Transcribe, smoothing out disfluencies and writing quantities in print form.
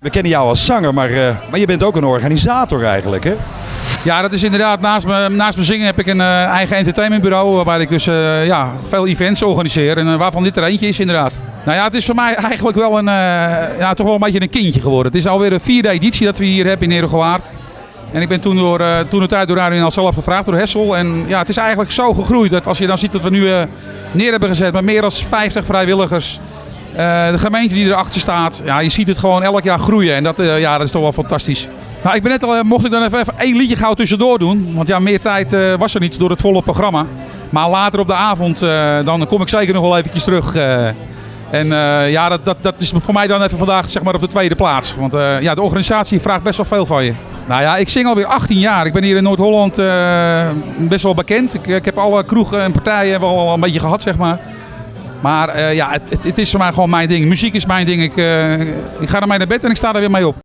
We kennen jou als zanger, maar je bent ook een organisator eigenlijk, hè? Ja, dat is inderdaad. Naast mijn zingen heb ik een eigen entertainmentbureau waarbij ik dus veel events organiseer en waarvan dit er eentje is inderdaad. Nou ja, het is voor mij eigenlijk wel toch wel een beetje een kindje geworden. Het is alweer de 4e editie dat we hier hebben in Herengewaard. En ik ben toen de tijd door Radio zelf gevraagd door Hessel. En ja, het is eigenlijk zo gegroeid dat als je dan ziet dat we nu neer hebben gezet met meer dan 50 vrijwilligers. De gemeente die erachter staat, ja, je ziet het gewoon elk jaar groeien en dat is toch wel fantastisch. Nou, ik ben net al, mocht ik dan even één liedje gauw tussendoor doen, want ja, meer tijd was er niet door het volle programma. Maar later op de avond, dan kom ik zeker nog wel eventjes terug. Dat is voor mij dan even vandaag zeg maar op de 2e plaats. Want de organisatie vraagt best wel veel van je. Nou ja, ik zing alweer 18 jaar. Ik ben hier in Noord-Holland best wel bekend. Ik heb alle kroegen en partijen wel een beetje gehad, zeg maar. Maar het is voor mij gewoon mijn ding. Muziek is mijn ding. Ik ga ermee naar bed en ik sta er weer mee op.